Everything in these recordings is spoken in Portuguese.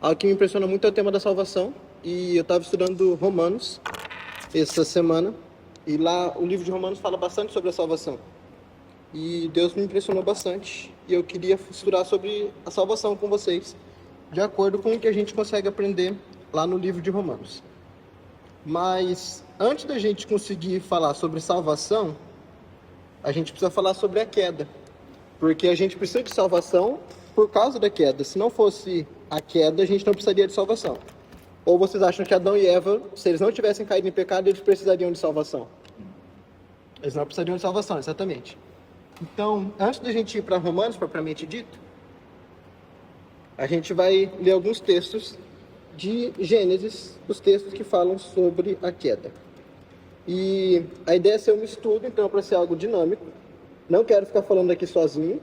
Algo que me impressiona muito é o tema da salvação. E eu estava estudando Romanos essa semana. E lá o livro de Romanos fala bastante sobre a salvação. E Deus me impressionou bastante. E eu queria estudar sobre a salvação com vocês, de acordo com o que a gente consegue aprender lá no livro de Romanos. Mas antes da gente conseguir falar sobre salvação, a gente precisa falar sobre a queda. Porque a gente precisa de salvação por causa da queda. Se não fosse a queda, a gente não precisaria de salvação. Ou vocês acham que Adão e Eva, se eles não tivessem caído em pecado, eles precisariam de salvação? Eles não precisariam de salvação, exatamente. Então, antes da gente ir para Romanos, propriamente dito, a gente vai ler alguns textos de Gênesis, os textos que falam sobre a queda. E a ideia é ser um estudo, então, para ser algo dinâmico. Não quero ficar falando aqui sozinho.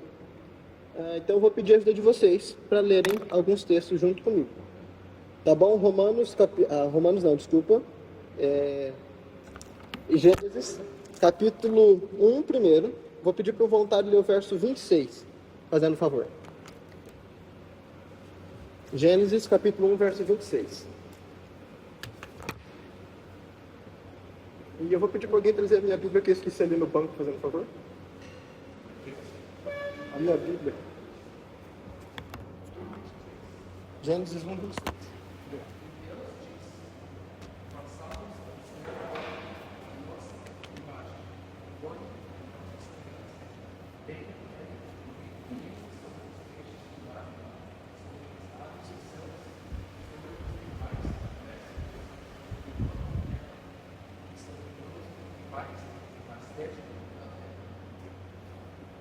Então, eu vou pedir a ajuda de vocês para lerem alguns textos junto comigo. Tá bom? Romanos não, desculpa. Gênesis, capítulo 1 primeiro. Vou pedir para o voluntário ler o verso 26, fazendo favor. Gênesis, capítulo 1, verso 26. E eu vou pedir para alguém trazer a minha Bíblia, que eu esqueci ali no banco, fazendo favor. A minha Bíblia. Gênesis 1, 26.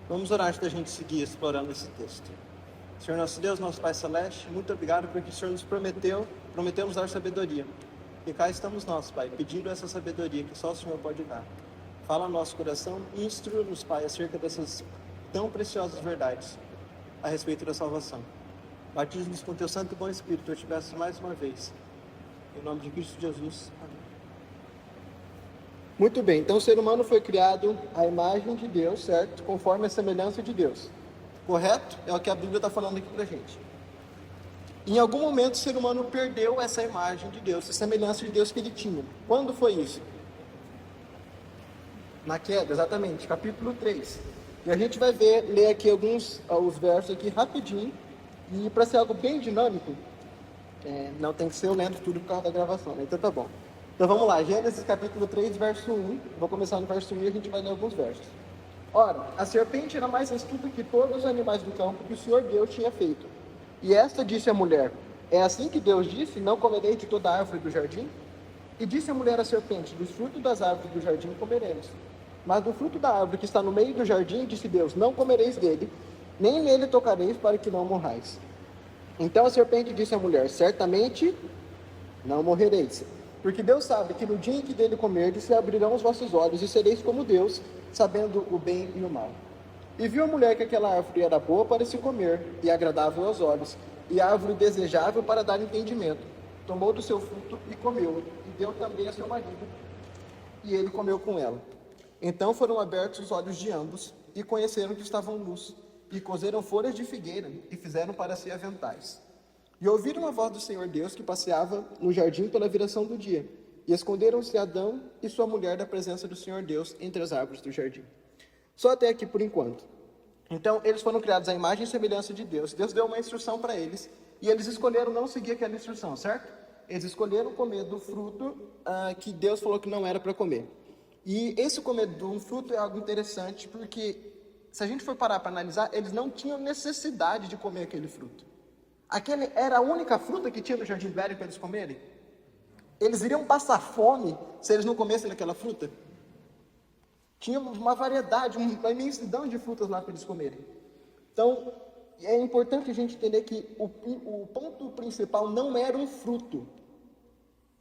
Vamos orar antes da gente seguir explorando esse texto. Senhor nosso Deus, nosso Pai Celeste, muito obrigado porque o Senhor nos prometeu nos dar sabedoria. E cá estamos nós, Pai, pedindo essa sabedoria que só o Senhor pode dar. Fala no nosso coração e instrua-nos, Pai, acerca dessas tão preciosas verdades a respeito da salvação. Batiza-nos com teu santo e bom Espírito, eu te peço mais uma vez. Em nome de Cristo Jesus. Amém. Muito bem, então o ser humano foi criado à imagem de Deus, certo? Conforme a semelhança de Deus. Correto? É o que a Bíblia está falando aqui pra gente. Em algum momento o ser humano perdeu essa imagem de Deus, essa semelhança de Deus que ele tinha. Quando foi isso? Na queda, exatamente, capítulo 3. E a gente vai ler aqui os versos aqui rapidinho. E para ser algo bem dinâmico, não tem que ser eu lendo tudo por causa da gravação, né? Então tá bom. Então vamos lá, Gênesis capítulo 3, verso 1. Vou começar no verso 1 e a gente vai ler alguns versos. Ora, a serpente era mais astuta que todos os animais do campo que o Senhor Deus tinha feito. E esta disse à mulher: é assim que Deus disse, não comerei de toda a árvore do jardim? E disse a mulher à serpente: dos frutos das árvores do jardim comeremos. Mas do fruto da árvore que está no meio do jardim, disse Deus: não comereis dele, nem nele tocareis, para que não morrais. Então a serpente disse à mulher: certamente não morrereis. Porque Deus sabe que no dia em que dele comerdes, se abrirão os vossos olhos, e sereis como Deus, sabendo o bem e o mal. E viu a mulher que aquela árvore era boa para se comer, e agradável aos olhos, e árvore desejável para dar entendimento. Tomou do seu fruto e comeu, e deu também a seu marido, e ele comeu com ela. Então foram abertos os olhos de ambos, e conheceram que estavam nus, e cozeram folhas de figueira, e fizeram para si aventais. E ouviram a voz do Senhor Deus que passeava no jardim pela viração do dia. E esconderam-se Adão e sua mulher da presença do Senhor Deus entre as árvores do jardim. Só até aqui por enquanto. Então, eles foram criados à imagem e semelhança de Deus. Deus deu uma instrução para eles e eles escolheram não seguir aquela instrução, certo? Eles escolheram comer do fruto que Deus falou que não era para comer. E esse comer do fruto é algo interessante porque, se a gente for parar para analisar, eles não tinham necessidade de comer aquele fruto. Aquele era a única fruta que tinha no Jardim do Éden para eles comerem? Eles iriam passar fome se eles não comessem aquela fruta? Tinha uma variedade, uma imensidão de frutas lá para eles comerem. Então, é importante a gente entender que o ponto principal não era um fruto.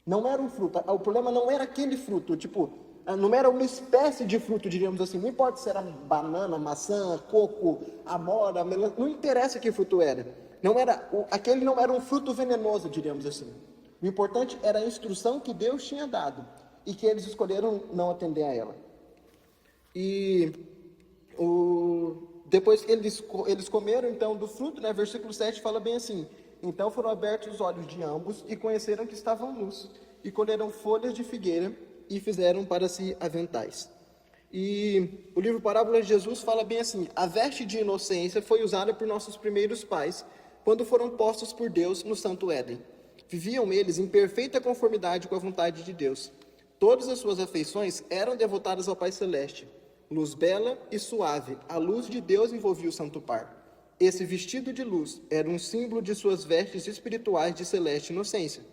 Não era um fruto. O problema não era aquele fruto, não era uma espécie de fruto, diríamos assim. Não importa se era banana, maçã, coco, amora, melancia, não interessa que fruto era. Aquele não era um fruto venenoso, diríamos assim. O importante era a instrução que Deus tinha dado e que eles escolheram não atender a ela. E depois que eles comeram então do fruto, né, versículo 7 fala bem assim: Então foram abertos os olhos de ambos e conheceram que estavam nus, e colheram folhas de figueira e fizeram para si aventais. E o livro Parábolas de Jesus fala bem assim: a veste de inocência foi usada por nossos primeiros pais, quando foram postos por Deus no Santo Éden. Viviam eles em perfeita conformidade com a vontade de Deus. Todas as suas afeições eram devotadas ao Pai Celeste. Luz bela e suave, a luz de Deus envolvia o santo par. Esse vestido de luz era um símbolo de suas vestes espirituais de celeste inocência.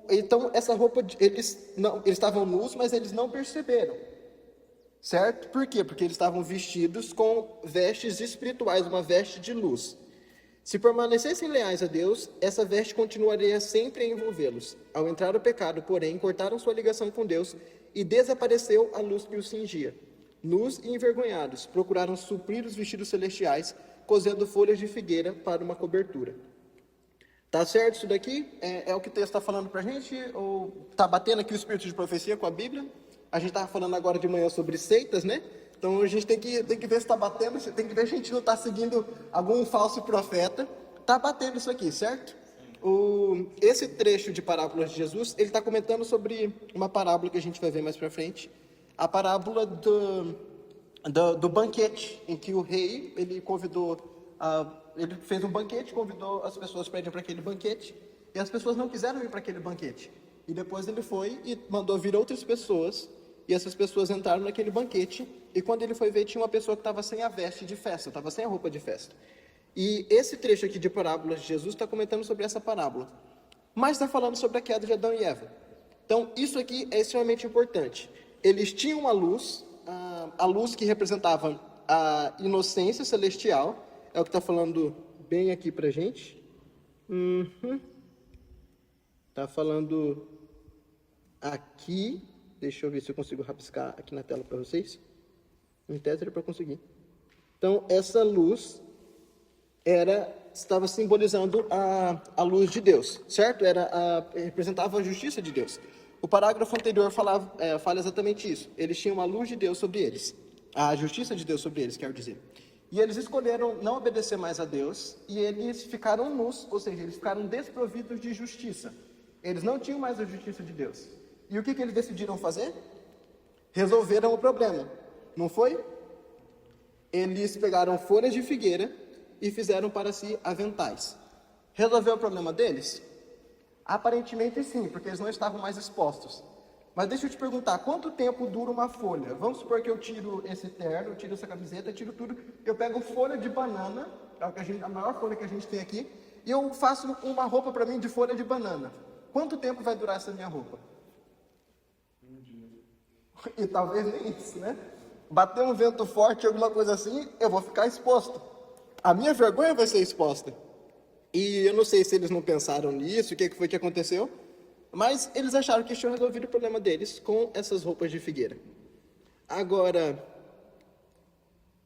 Então, essa roupa, eles estavam nus, mas eles não perceberam. Certo? Por quê? Porque eles estavam vestidos com vestes espirituais, uma veste de luz. Se permanecessem leais a Deus, essa veste continuaria sempre a envolvê-los. Ao entrar o pecado, porém, cortaram sua ligação com Deus e desapareceu a luz que os cingia. Nus e envergonhados, procuraram suprir os vestidos celestiais, cozendo folhas de figueira para uma cobertura. Tá certo isso daqui? É o que o texto está falando para a gente? Ou está batendo aqui o espírito de profecia com a Bíblia? A gente estava falando agora de manhã sobre seitas, né? Então a gente tem que ver se está batendo, tem que ver se a gente não está seguindo algum falso profeta. Está batendo isso aqui, certo? Esse trecho de Parábolas de Jesus, ele está comentando sobre uma parábola que a gente vai ver mais para frente. A parábola do banquete, em que o rei, ele fez um banquete, convidou as pessoas para irem para aquele banquete, e as pessoas não quiseram ir para aquele banquete. E depois ele foi e mandou vir outras pessoas, e essas pessoas entraram naquele banquete, e quando ele foi ver, tinha uma pessoa que estava sem a veste de festa, estava sem a roupa de festa. E esse trecho aqui de Parábolas de Jesus está comentando sobre essa parábola, mas está falando sobre a queda de Adão e Eva. Então, isso aqui é extremamente importante. Eles tinham uma luz, a luz que representava a inocência celestial, é o que está falando bem aqui pra gente. Está falando aqui, deixa eu ver se eu consigo rabiscar aqui na tela para vocês. Em tese era para conseguir. Então, essa luz estava simbolizando a luz de Deus, certo? Representava a justiça de Deus. O parágrafo anterior fala exatamente isso. Eles tinham a luz de Deus sobre eles, a justiça de Deus sobre eles, quero dizer. E eles escolheram não obedecer mais a Deus, e eles ficaram nus, ou seja, eles ficaram desprovidos de justiça. Eles não tinham mais a justiça de Deus. E o que eles decidiram fazer? Resolveram o problema, não foi? Eles pegaram folhas de figueira e fizeram para si aventais. Resolveu o problema deles? Aparentemente sim, porque eles não estavam mais expostos. Mas deixa eu te perguntar, quanto tempo dura uma folha? Vamos supor que eu tiro esse terno, eu tiro essa camiseta, eu tiro tudo, eu pego folha de banana, a maior folha que a gente tem aqui, e eu faço uma roupa para mim de folha de banana. Quanto tempo vai durar essa minha roupa? Um dia. E talvez nem isso, né? Bater um vento forte, alguma coisa assim, eu vou ficar exposto. A minha vergonha vai ser exposta. E eu não sei se eles não pensaram nisso, o que foi que aconteceu, mas eles acharam que tinham resolvido o problema deles com essas roupas de figueira. Agora,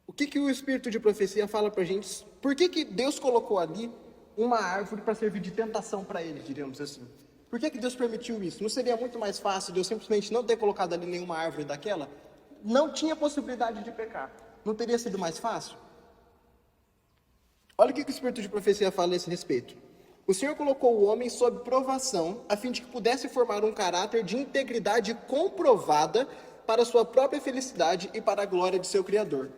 o que o Espírito de Profecia fala pra gente? Por que Deus colocou ali uma árvore para servir de tentação para eles, diríamos assim? Por que Deus permitiu isso? Não seria muito mais fácil Deus simplesmente não ter colocado ali nenhuma árvore daquela? Não tinha possibilidade de pecar. Não teria sido mais fácil? Olha o que o Espírito de Profecia fala a esse respeito. O Senhor colocou o homem sob provação, a fim de que pudesse formar um caráter de integridade comprovada para sua própria felicidade e para a glória de seu Criador.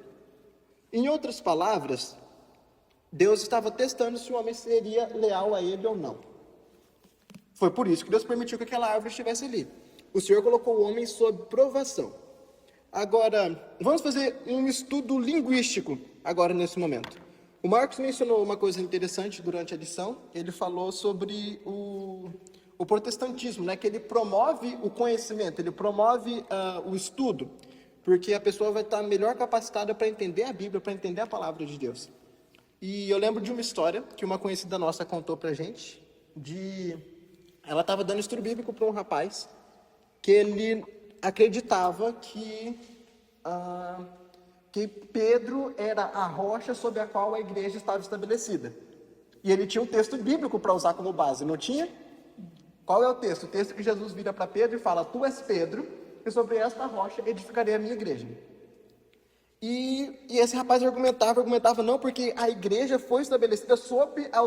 Em outras palavras, Deus estava testando se o homem seria leal a ele ou não. Foi por isso que Deus permitiu que aquela árvore estivesse ali. O Senhor colocou o homem sob provação. Agora, vamos fazer um estudo linguístico agora nesse momento. O Marcos mencionou uma coisa interessante durante a lição. Ele falou sobre o protestantismo, né? Que ele promove o conhecimento, ele promove o estudo, porque a pessoa vai estar melhor capacitada para entender a Bíblia, para entender a palavra de Deus. E eu lembro de uma história que uma conhecida nossa contou pra gente, ela estava dando estudo bíblico para um rapaz que ele acreditava que Pedro era a rocha sobre a qual a igreja estava estabelecida. E ele tinha um texto bíblico para usar como base, não tinha? Qual é o texto? O texto que Jesus vira para Pedro e fala: tu és Pedro, e sobre esta rocha edificarei a minha igreja. E esse rapaz argumentava não, porque a igreja foi estabelecida sob a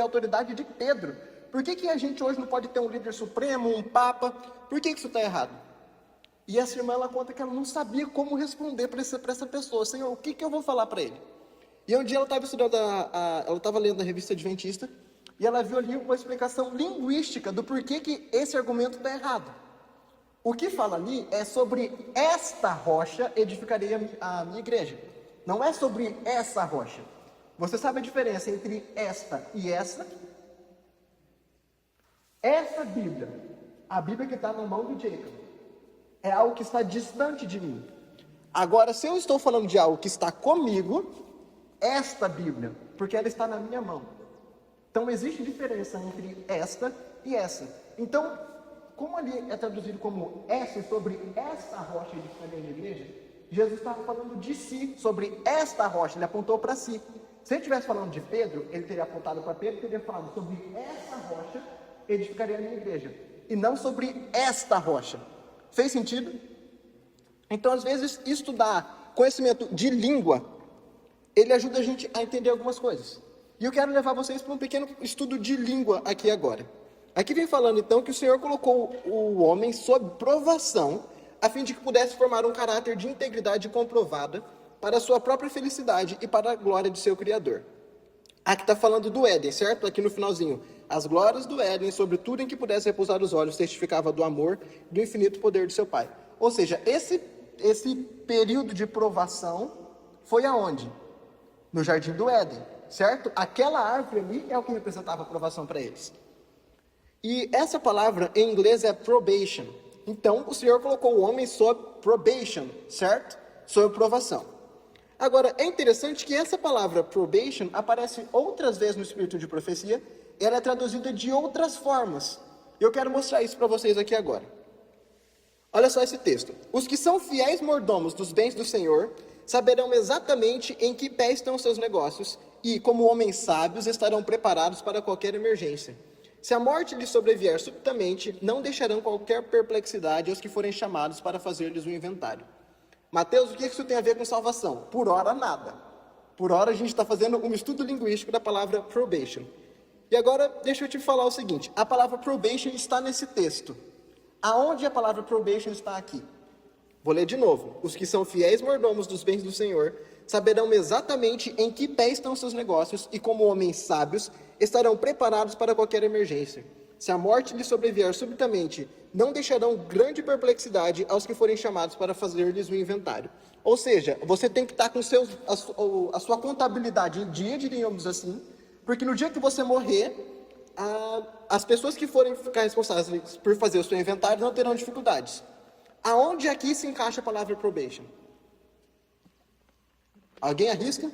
autoridade de Pedro. Por que a gente hoje não pode ter um líder supremo, um papa? Por que isso está errado? E essa irmã, ela conta que ela não sabia como responder para essa pessoa. Senhor, o que eu vou falar para ele? E um dia ela estava estudando, ela estava lendo a revista Adventista, e ela viu ali uma explicação linguística do porquê que esse argumento está errado. O que fala ali é sobre esta rocha edificarei a minha igreja. Não é sobre essa rocha. Você sabe a diferença entre esta e essa? Essa Bíblia, a Bíblia que está na mão de Jacob, é algo que está distante de mim. Agora, se eu estou falando de algo que está comigo, esta Bíblia, porque ela está na minha mão. Então, existe diferença entre esta e essa. Então, como ali é traduzido como essa, sobre essa rocha edificada na igreja, Jesus estava falando de si, sobre esta rocha, ele apontou para si. Se ele estivesse falando de Pedro, ele teria apontado para Pedro e teria falado sobre essa rocha edificaria a minha igreja, e não sobre esta rocha. Fez sentido? Então, às vezes, estudar conhecimento de língua, ele ajuda a gente a entender algumas coisas. E eu quero levar vocês para um pequeno estudo de língua aqui agora. Aqui vem falando então que o Senhor colocou o homem sob provação, a fim de que pudesse formar um caráter de integridade comprovada para a sua própria felicidade e para a glória de seu Criador. Aqui está falando do Éden, certo? Aqui no finalzinho. As glórias do Éden, sobre tudo em que pudesse repousar os olhos, testificava do amor e do infinito poder de seu Pai. Ou seja, esse período de provação foi aonde? No Jardim do Éden, certo? Aquela árvore ali é o que representava a provação para eles. E essa palavra em inglês é probation. Então, o Senhor colocou o homem sob probation, certo? Sob provação. Agora, é interessante que essa palavra probation aparece outras vezes no Espírito de Profecia, e ela é traduzida de outras formas. Eu quero mostrar isso para vocês aqui agora. Olha só esse texto. Os que são fiéis mordomos dos bens do Senhor saberão exatamente em que pé estão os seus negócios e, como homens sábios, estarão preparados para qualquer emergência. Se a morte lhes sobrevier subitamente, não deixarão qualquer perplexidade aos que forem chamados para fazer-lhes o inventário. Mateus, o que isso tem a ver com salvação? Por hora, nada. Por hora, a gente está fazendo um estudo linguístico da palavra probation. E agora, deixa eu te falar o seguinte. A palavra probation está nesse texto. Aonde a palavra probation está aqui? Vou ler de novo. Os que são fiéis mordomos dos bens do Senhor saberão exatamente em que pé estão seus negócios e, como homens sábios, estarão preparados para qualquer emergência. Se a morte lhes sobrevier subitamente, não deixarão grande perplexidade aos que forem chamados para fazer-lhes o inventário. Ou seja, você tem que estar com a sua contabilidade em dia, diríamos assim, porque no dia que você morrer, as pessoas que forem ficar responsáveis por fazer o seu inventário não terão dificuldades. Aonde aqui se encaixa a palavra probation? Alguém arrisca?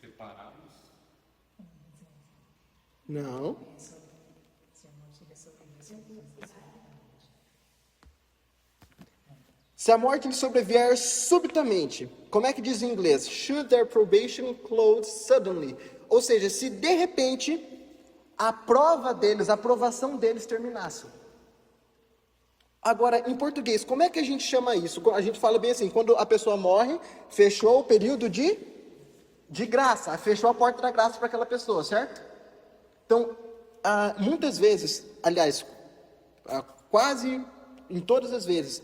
Preparados? Não. Se a morte lhe sobrevier subitamente, como é que diz em inglês? Should their probation close suddenly? Ou seja, se de repente a prova deles, a aprovação deles terminasse. Agora, em português, como é que a gente chama isso? A gente fala bem assim, quando a pessoa morre, fechou o período de graça, fechou a porta da graça para aquela pessoa, certo? Então, muitas vezes, aliás, quase em todas as vezes,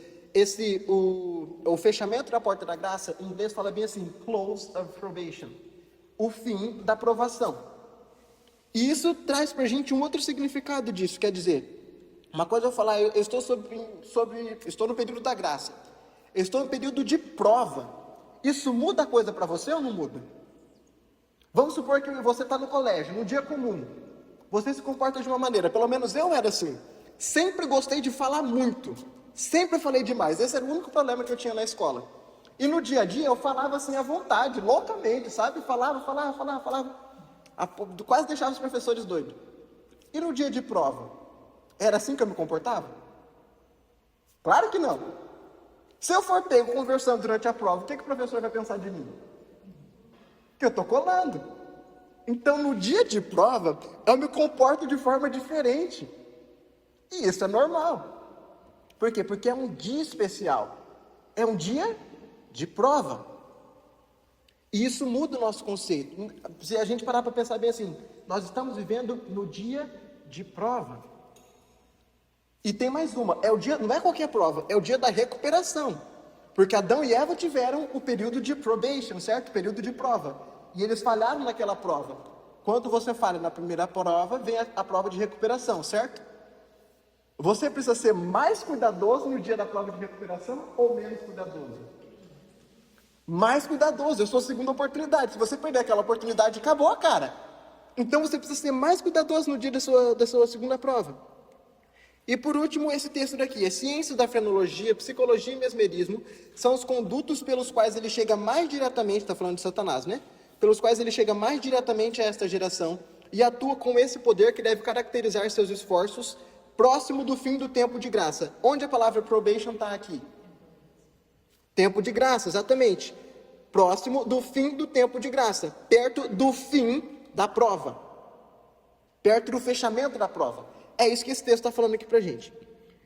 o fechamento da porta da graça, em inglês fala bem assim, close of probation, o fim da provação. E isso traz para a gente um outro significado disso, quer dizer, uma coisa eu falar, eu estou estou no período da graça, eu estou no período de prova, isso muda a coisa para você ou não muda? Vamos supor que você está no colégio, num dia comum, você se comporta de uma maneira, pelo menos eu era assim, sempre gostei de falar muito, sempre falei demais, esse era o único problema que eu tinha na escola. E no dia a dia eu falava assim à vontade, loucamente, sabe? Falava, quase deixava os professores doidos. E no dia de prova, era assim que eu me comportava? Claro que não. Se eu for pego conversando durante a prova, o que o professor vai pensar de mim? Que eu estou colando. Então, no dia de prova, eu me comporto de forma diferente. E isso é normal. Por quê? Porque é um dia especial. É um dia de prova. E isso muda o nosso conceito. Se a gente parar para pensar bem assim, nós estamos vivendo no dia de prova. E tem mais uma, não é qualquer prova, é o dia da recuperação. Porque Adão e Eva tiveram o período de probation, certo? Período de prova. E eles falharam naquela prova. Quando você falha na primeira prova, vem a prova de recuperação, certo? Você precisa ser mais cuidadoso no dia da prova de recuperação ou menos cuidadoso? Mais cuidadoso, eu sou a segunda oportunidade. Se você perder aquela oportunidade, acabou, cara. Então você precisa ser mais cuidadoso no dia da sua segunda prova. E por último, esse texto daqui. As ciências da frenologia, psicologia e mesmerismo são os condutos pelos quais ele chega mais diretamente, está falando de Satanás, né? Pelos quais ele chega mais diretamente a esta geração e atua com esse poder que deve caracterizar seus esforços próximo do fim do tempo de graça. Onde a palavra probation está aqui? Tempo de graça, exatamente. Próximo do fim do tempo de graça. Perto do fim da prova. Perto do fechamento da prova. É isso que esse texto está falando aqui pra gente.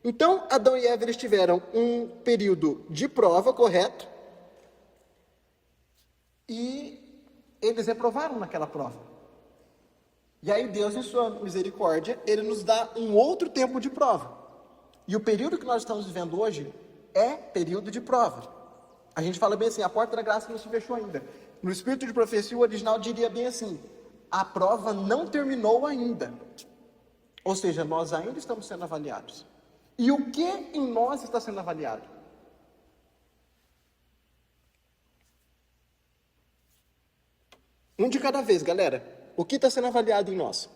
Então, Adão e Eva, eles tiveram um período de prova, correto? E eles reprovaram naquela prova. E aí Deus, em sua misericórdia, ele nos dá um outro tempo de prova. E o período que nós estamos vivendo hoje é período de prova. A gente fala bem assim, a porta da graça não se fechou ainda. No espírito de profecia, o original diria bem assim, a prova não terminou ainda. Ou seja, nós ainda estamos sendo avaliados. E o que em nós está sendo avaliado? Um de cada vez, galera. O que está sendo avaliado em nós?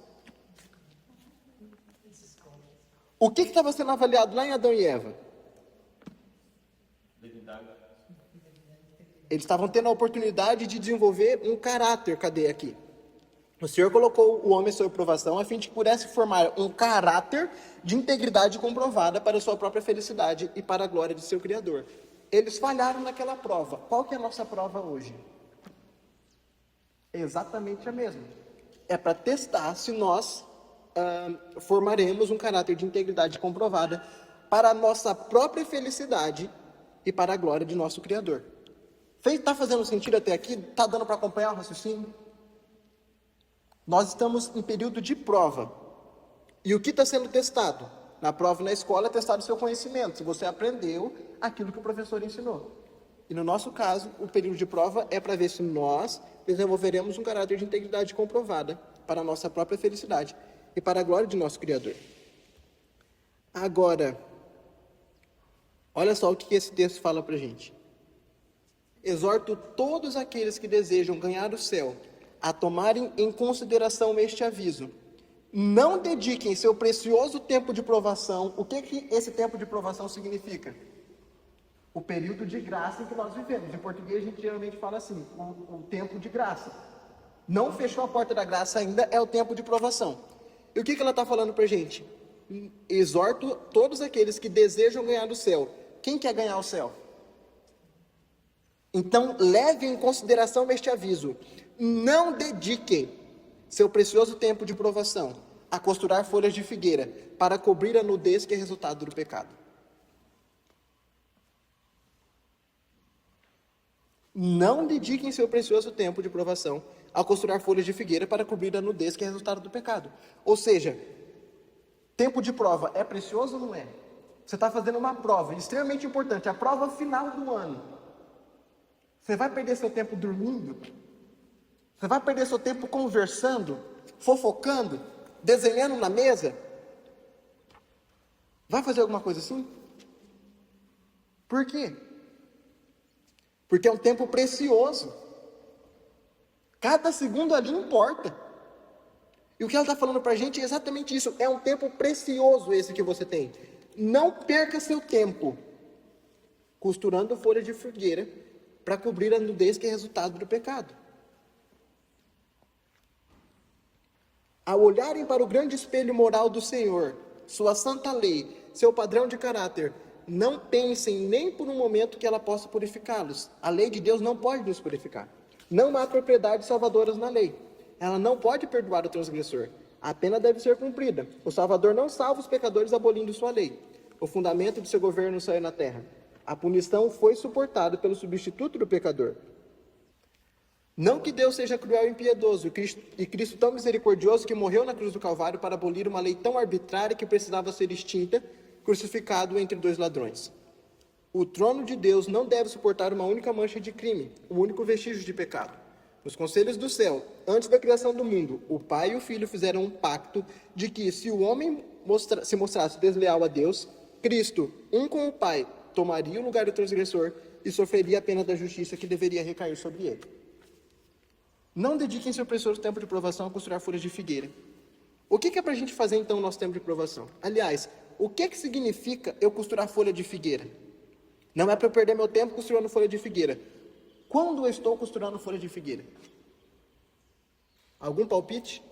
O que estava sendo avaliado lá em Adão e Eva? Eles estavam tendo a oportunidade de desenvolver um caráter. Cadê aqui? O Senhor colocou o homem sob provação a fim de que pudesse formar um caráter de integridade comprovada para a sua própria felicidade e para a glória de seu Criador. Eles falharam naquela prova. Qual que é a nossa prova hoje? É exatamente a mesma. É para testar se nós formaremos um caráter de integridade comprovada para a nossa própria felicidade e para a glória de nosso Criador. Está fazendo sentido até aqui? Está dando para acompanhar o raciocínio? Nós estamos em período de prova. E o que está sendo testado? Na prova na escola é testado o seu conhecimento, se você aprendeu aquilo que o professor ensinou. E no nosso caso, o período de prova é para ver se nós desenvolveremos um caráter de integridade comprovada para a nossa própria felicidade e para a glória de nosso Criador. Agora, olha só o que esse texto fala para a gente. Exorto todos aqueles que desejam ganhar o céu a tomarem em consideração este aviso. Não dediquem seu precioso tempo de provação. O que esse tempo de provação significa? O período de graça em que nós vivemos. Em português a gente geralmente fala assim, o tempo de graça. Não fechou a porta da graça ainda, é o tempo de provação. E o que ela está falando para a gente? Exorto todos aqueles que desejam ganhar o céu. Quem quer ganhar o céu? Então, leve em consideração este aviso. Não dediquem seu precioso tempo de provação a costurar folhas de figueira para cobrir a nudez que é resultado do pecado. Não dediquem seu precioso tempo de provação a costurar folhas de figueira para cobrir a nudez que é resultado do pecado. Ou seja, tempo de prova é precioso ou não é? Você está fazendo uma prova extremamente importante, a prova final do ano. Você vai perder seu tempo dormindo? Você vai perder seu tempo conversando, fofocando, desenhando na mesa? Vai fazer alguma coisa assim? Por quê? Porque é um tempo precioso. Cada segundo ali importa. E o que ela está falando para a gente é exatamente isso. É um tempo precioso esse que você tem. Não perca seu tempo costurando folha de figueira para cobrir a nudez que é resultado do pecado. Ao olharem para o grande espelho moral do Senhor, sua santa lei, seu padrão de caráter, não pensem nem por um momento que ela possa purificá-los. A lei de Deus não pode nos purificar. Não há propriedades salvadoras na lei. Ela não pode perdoar o transgressor. A pena deve ser cumprida. O Salvador não salva os pecadores abolindo sua lei. O fundamento de seu governo no céu e na terra. A punição foi suportada pelo substituto do pecador. Não que Deus seja cruel e impiedoso, e Cristo tão misericordioso que morreu na cruz do Calvário para abolir uma lei tão arbitrária que precisava ser extinta, crucificado entre dois ladrões. O trono de Deus não deve suportar uma única mancha de crime, um único vestígio de pecado. Nos conselhos do céu, antes da criação do mundo, o Pai e o Filho fizeram um pacto de que, se o homem se mostrasse desleal a Deus, Cristo, um com o Pai, tomaria o lugar do transgressor e sofreria a pena da justiça que deveria recair sobre ele. Não dediquem seu precioso tempo de provação a costurar folhas de figueira. O que é para a gente fazer, então, no nosso tempo de provação? Aliás, o que significa eu costurar folha de figueira? Não é para eu perder meu tempo costurando folha de figueira. Quando eu estou costurando folha de figueira? Algum palpite?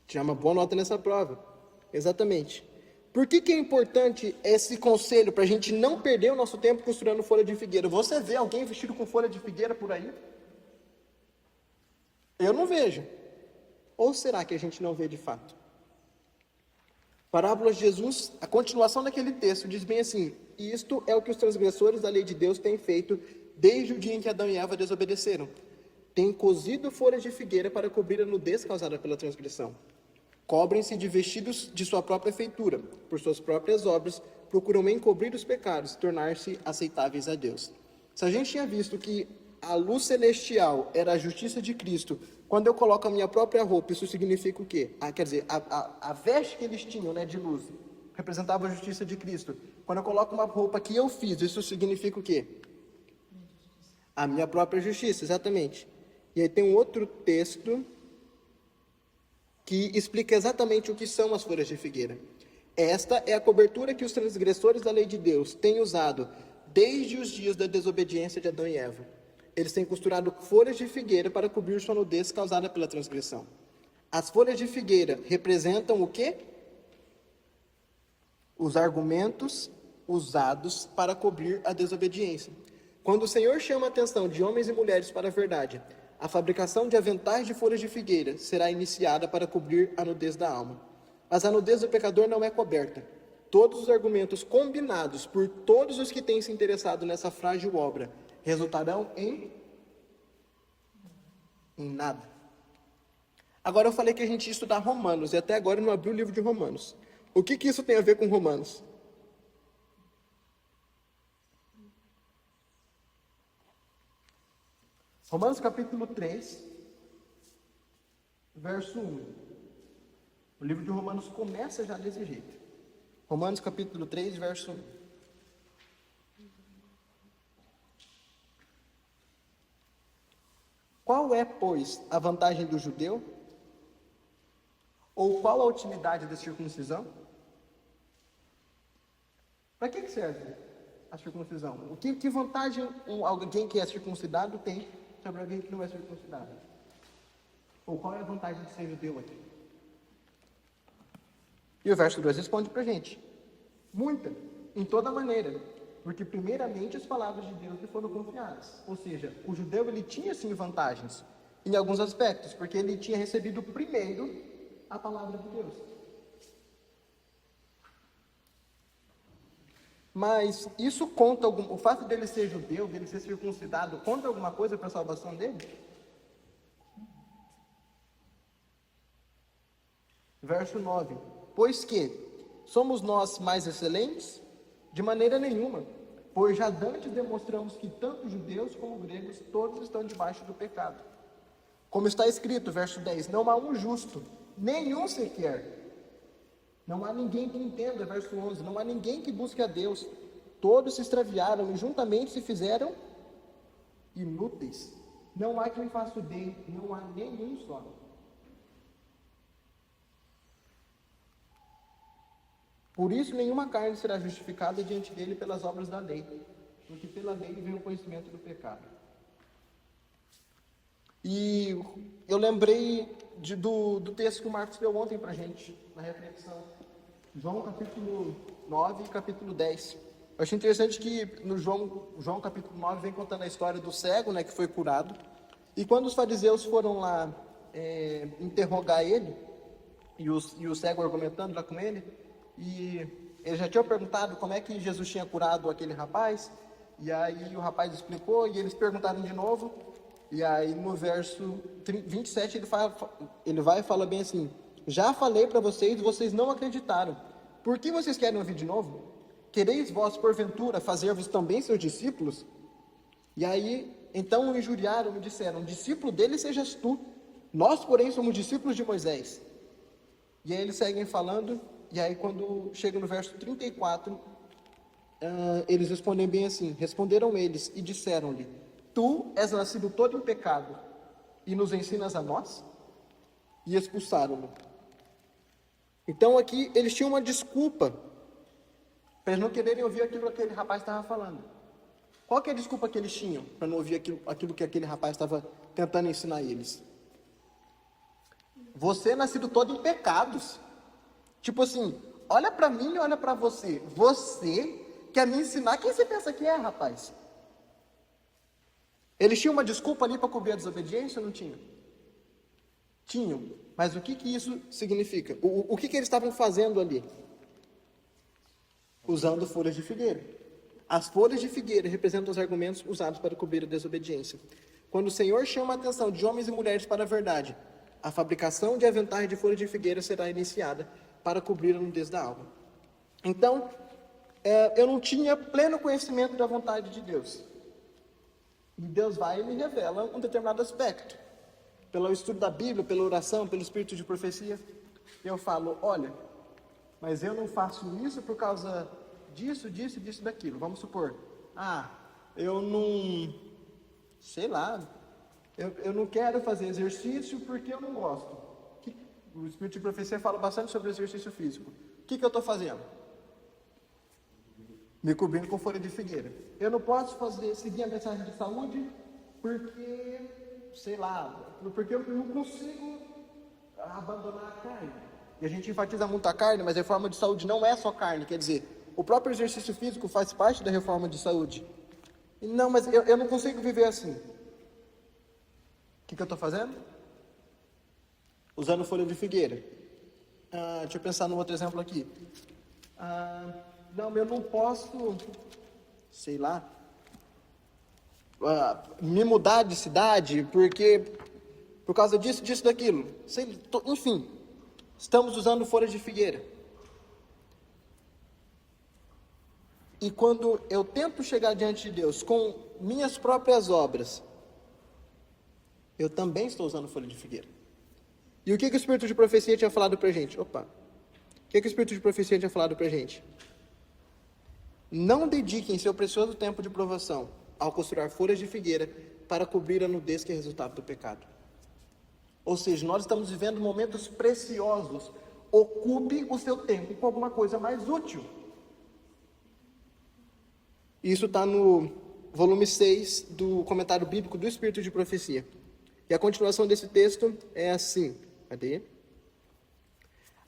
Tirar uma boa nota nessa prova. Exatamente. Por que é importante esse conselho para a gente não perder o nosso tempo costurando folha de figueira? Você vê alguém vestido com folha de figueira por aí? Eu não vejo. Ou será que a gente não vê de fato? Parábolas de Jesus, a continuação daquele texto diz bem assim: isto é o que os transgressores da lei de Deus têm feito desde o dia em que Adão e Eva desobedeceram. Têm cozido folhas de figueira para cobrir a nudez causada pela transgressão. Cobrem-se de vestidos de sua própria feitura, por suas próprias obras, procuram encobrir os pecados e tornar-se aceitáveis a Deus. Se a gente tinha visto que a luz celestial era a justiça de Cristo, quando eu coloco a minha própria roupa, isso significa o quê? Quer dizer, a veste que eles tinham, né, de luz, representava a justiça de Cristo. Quando eu coloco uma roupa que eu fiz, isso significa o quê? A minha própria justiça, exatamente. E aí tem um outro texto que explica exatamente o que são as folhas de figueira. Esta é a cobertura que os transgressores da lei de Deus têm usado desde os dias da desobediência de Adão e Eva. Eles têm costurado folhas de figueira para cobrir sua nudez causada pela transgressão. As folhas de figueira representam o quê? Os argumentos usados para cobrir a desobediência. Quando o Senhor chama a atenção de homens e mulheres para a verdade, a fabricação de aventais de folhas de figueira será iniciada para cobrir a nudez da alma. Mas a nudez do pecador não é coberta. Todos os argumentos combinados por todos os que têm se interessado nessa frágil obra resultarão em nada. Agora eu falei que a gente ia estudar Romanos, e até agora eu não abri o livro de Romanos. O que isso tem a ver com Romanos? Romanos capítulo 3, verso 1. O livro de Romanos começa já desse jeito. Romanos capítulo 3, verso 1. Qual é, pois, a vantagem do judeu? Ou qual a utilidade da circuncisão? Para que serve a circuncisão? Que vantagem alguém que é circuncidado tem sobre alguém que não é circuncidado? Ou qual é a vantagem de ser judeu aqui? E o verso 2 responde para a gente: muita, em toda maneira, porque primeiramente as palavras de Deus lhe foram confiadas. Ou seja, o judeu ele tinha sim vantagens, em alguns aspectos, porque ele tinha recebido primeiro a palavra de Deus. Mas isso conta o fato dele ser judeu, dele ser circuncidado, conta alguma coisa para a salvação dele? Verso 9. Pois que somos nós mais excelentes? De maneira nenhuma, pois já dantes demonstramos que tanto judeus como gregos todos estão debaixo do pecado. Como está escrito, verso 10, não há um justo, nenhum sequer. Não há ninguém que entenda, verso 11, não há ninguém que busque a Deus. Todos se extraviaram e juntamente se fizeram inúteis. Não há quem faça o bem, não há nenhum só. Por isso nenhuma carne será justificada diante dele pelas obras da lei, porque pela lei vem o conhecimento do pecado. E eu lembrei do texto que o Marcos deu ontem para a gente, na reflexão. João capítulo 9 e capítulo 10. Eu achei interessante que no João capítulo 9 vem contando a história do cego, né, que foi curado. E quando os fariseus foram lá interrogar ele, e o cego argumentando lá com ele, e ele já tinha perguntado como é que Jesus tinha curado aquele rapaz, e aí o rapaz explicou, e eles perguntaram de novo, e aí no verso 27 ele vai e fala bem assim: já falei para vocês, vocês não acreditaram, por que vocês querem ouvir de novo? Quereis vós porventura fazer-vos também seus discípulos? E aí então o injuriaram e disseram: discípulo dele sejas tu, nós porém somos discípulos de Moisés. E aí eles seguem falando, e aí quando chega no verso 34, eles respondem bem assim: responderam eles e disseram-lhe: tu és nascido todo em pecado, e nos ensinas a nós? E expulsaram-no. Então aqui eles tinham uma desculpa, para eles não quererem ouvir aquilo que aquele rapaz estava falando. Qual que é a desculpa que eles tinham, para não ouvir aquilo que aquele rapaz estava tentando ensinar eles? Você é nascido todo em pecados. Tipo assim, olha para mim e olha para você. Você quer me ensinar quem você pensa que é, rapaz? Eles tinham uma desculpa ali para cobrir a desobediência ou não tinham? Tinham. Mas o que isso significa? O que eles estavam fazendo ali? Usando folhas de figueira. As folhas de figueira representam os argumentos usados para cobrir a desobediência. Quando o Senhor chama a atenção de homens e mulheres para a verdade, a fabricação de aventais de folha de figueira será iniciada para cobrir a nudez da alma. Então, eu não tinha pleno conhecimento da vontade de Deus. E Deus vai e me revela um determinado aspecto. Pelo estudo da Bíblia, pela oração, pelo espírito de profecia. Eu falo: olha, mas eu não faço isso por causa disso, daquilo. Vamos supor, eu não, sei lá, eu não quero fazer exercício porque eu não gosto. O espírito de profecia fala bastante sobre exercício físico. O que eu estou fazendo? Me cobrindo com folha de figueira. Eu não posso seguir a mensagem de saúde porque, sei lá, porque eu não consigo abandonar a carne. E a gente enfatiza muito a carne, mas a reforma de saúde não é só carne. Quer dizer, o próprio exercício físico faz parte da reforma de saúde. E não, mas eu não consigo viver assim. O que eu estou fazendo? Usando folha de figueira. Deixa eu pensar num outro exemplo aqui. Não, eu não posso, sei lá, me mudar de cidade porque por causa disso, daquilo. Enfim, estamos usando folha de figueira. E quando eu tento chegar diante de Deus com minhas próprias obras, eu também estou usando folha de figueira. E o que o Espírito de Profecia tinha falado pra gente? O que o Espírito de Profecia tinha falado pra gente? Não dediquem seu precioso tempo de provação ao costurar folhas de figueira para cobrir a nudez que é resultado do pecado. Ou seja, nós estamos vivendo momentos preciosos. Ocupe o seu tempo com alguma coisa mais útil. Isso está no volume 6 do Comentário Bíblico do Espírito de Profecia. E a continuação desse texto é assim. Cadê?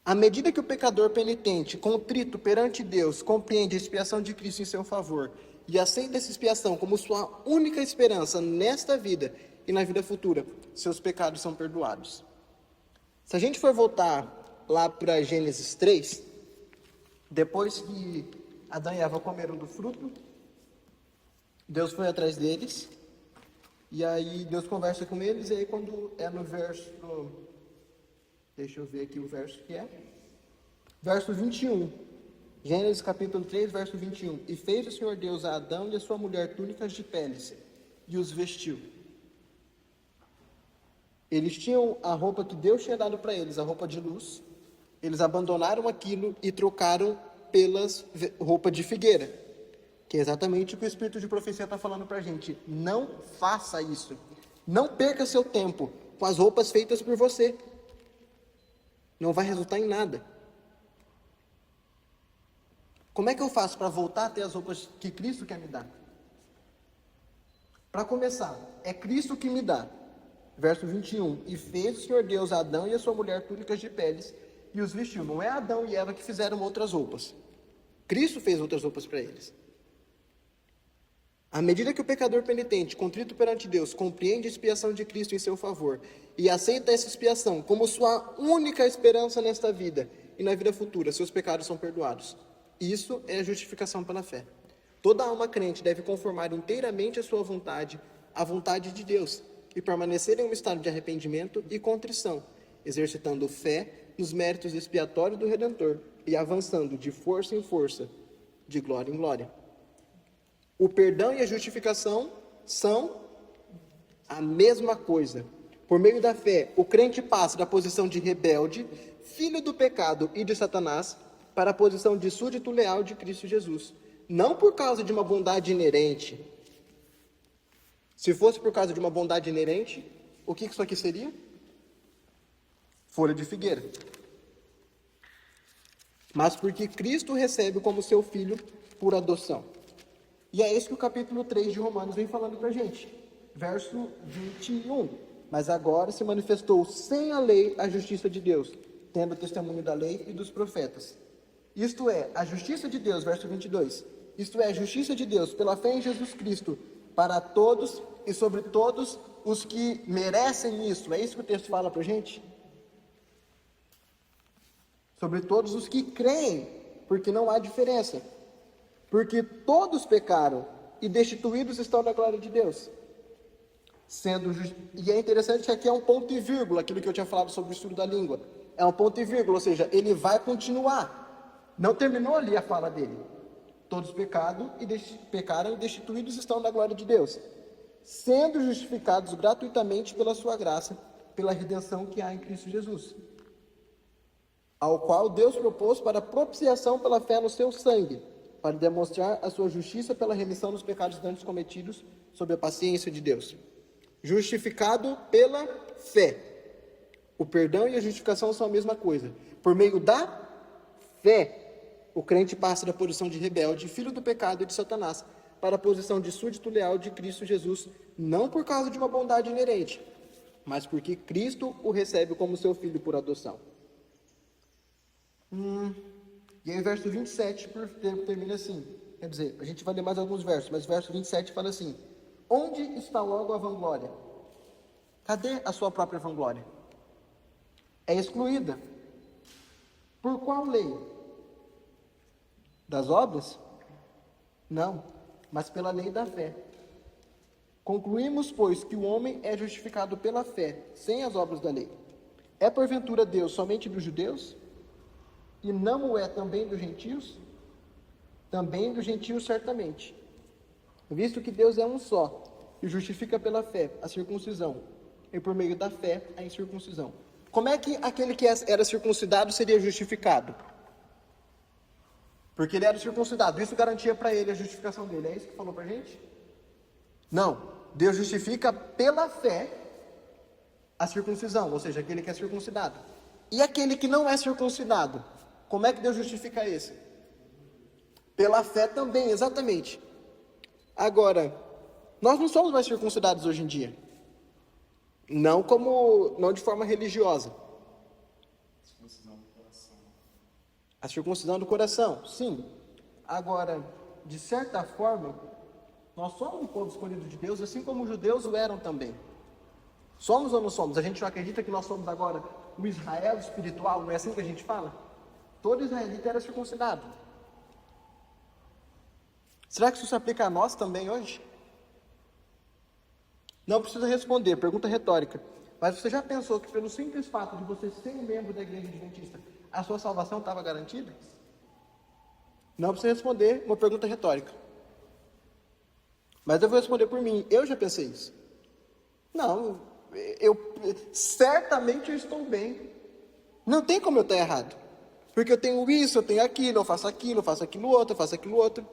À medida que o pecador penitente, contrito perante Deus, compreende a expiação de Cristo em seu favor e aceita essa expiação como sua única esperança nesta vida e na vida futura, seus pecados são perdoados. Se a gente for voltar lá para Gênesis 3, depois que Adão e Eva comeram do fruto, Deus foi atrás deles, e aí Deus conversa com eles, e aí quando é no verso, deixa eu ver aqui o verso que é, verso 21, Gênesis capítulo 3, verso 21, e fez o Senhor Deus a Adão e a sua mulher túnicas de peles, e os vestiu. Eles tinham a roupa que Deus tinha dado para eles, a roupa de luz, eles abandonaram aquilo e trocaram pelas roupas de figueira, que é exatamente o que o Espírito de Profecia está falando para a gente. Não faça isso. Não perca seu tempo com as roupas feitas por você. Não vai resultar em nada. Como é que eu faço para voltar a ter as roupas que Cristo quer me dar? Para começar, é Cristo que me dá. Verso 21. E fez o Senhor Deus a Adão e a sua mulher túnicas de peles e os vestiu. Não é Adão e Eva que fizeram outras roupas. Cristo fez outras roupas para eles. À medida que o pecador penitente, contrito perante Deus, compreende a expiação de Cristo em seu favor e aceita essa expiação como sua única esperança nesta vida e na vida futura, seus pecados são perdoados. Isso é a justificação pela fé. Toda alma crente deve conformar inteiramente a sua vontade à vontade de Deus e permanecer em um estado de arrependimento e contrição, exercitando fé nos méritos expiatórios do Redentor e avançando de força em força, de glória em glória. O perdão e a justificação são a mesma coisa. Por meio da fé, o crente passa da posição de rebelde, filho do pecado e de Satanás, para a posição de súdito leal de Cristo Jesus. Não por causa de uma bondade inerente. Se fosse por causa de uma bondade inerente, o que isso aqui seria? Folha de figueira. Mas porque Cristo recebe como seu filho por adoção. E é isso que o capítulo 3 de Romanos vem falando pra gente. Verso 21. Mas agora se manifestou sem a lei a justiça de Deus, tendo o testemunho da lei e dos profetas. Isto é, a justiça de Deus, verso 22. Isto é, a justiça de Deus pela fé em Jesus Cristo, para todos e sobre todos os que merecem isso. É isso que o texto fala pra gente? Sobre todos os que creem, porque não há diferença. Porque todos pecaram e destituídos estão da glória de Deus. E é interessante que aqui é um ponto e vírgula, aquilo que eu tinha falado sobre o estudo da língua. É um ponto e vírgula, ou seja, ele vai continuar. Não terminou ali a fala dele. Todos pecaram e destituídos estão da glória de Deus, sendo justificados gratuitamente pela sua graça, pela redenção que há em Cristo Jesus, ao qual Deus propôs para propiciação pela fé no seu sangue, para demonstrar a sua justiça pela remissão dos pecados antes cometidos sob a paciência de Deus. Justificado pela fé. O perdão e a justificação são a mesma coisa. Por meio da fé, o crente passa da posição de rebelde, filho do pecado e de Satanás, para a posição de súdito leal de Cristo Jesus, não por causa de uma bondade inerente, mas porque Cristo o recebe como seu filho por adoção. E aí o verso 27 termina assim, quer dizer, a gente vai ler mais alguns versos, mas o verso 27 fala assim: onde está logo a vanglória? Cadê a sua própria vanglória? É excluída. Por qual lei? Das obras? Não, mas pela lei da fé. Concluímos, pois, que o homem é justificado pela fé, sem as obras da lei. É porventura Deus somente dos judeus? E não o é também dos gentios? Também dos gentios, certamente. Visto que Deus é um só, e justifica pela fé a circuncisão, e por meio da fé a incircuncisão. Como é que aquele que era circuncidado seria justificado? Porque ele era circuncidado, isso garantia para ele a justificação dele. É isso que falou para a gente? Não, Deus justifica pela fé a circuncisão, ou seja, aquele que é circuncidado. E aquele que não é circuncidado, como é que Deus justifica esse? Pela fé também, exatamente. Agora, nós não somos mais circuncidados hoje em dia. Não de forma religiosa. Circuncisão do coração. A circuncisão do coração, sim. Agora, de certa forma, nós somos um povo escolhido de Deus, assim como os judeus o eram também. Somos ou não somos? A gente não acredita que nós somos agora o Israel espiritual, não é assim que a gente fala? Todo israelita era circuncidado. Será que isso se aplica a nós também hoje? Não precisa responder, pergunta retórica. Mas você já pensou que pelo simples fato de você ser um membro da igreja adventista, a sua salvação estava garantida? Não precisa responder, uma pergunta retórica. Mas eu vou responder por mim, eu já pensei isso. Não, certamente eu estou bem. Não tem como eu estar errado. Porque eu tenho isso, eu tenho aquilo, eu faço aquilo outro, eu faço aquilo outro.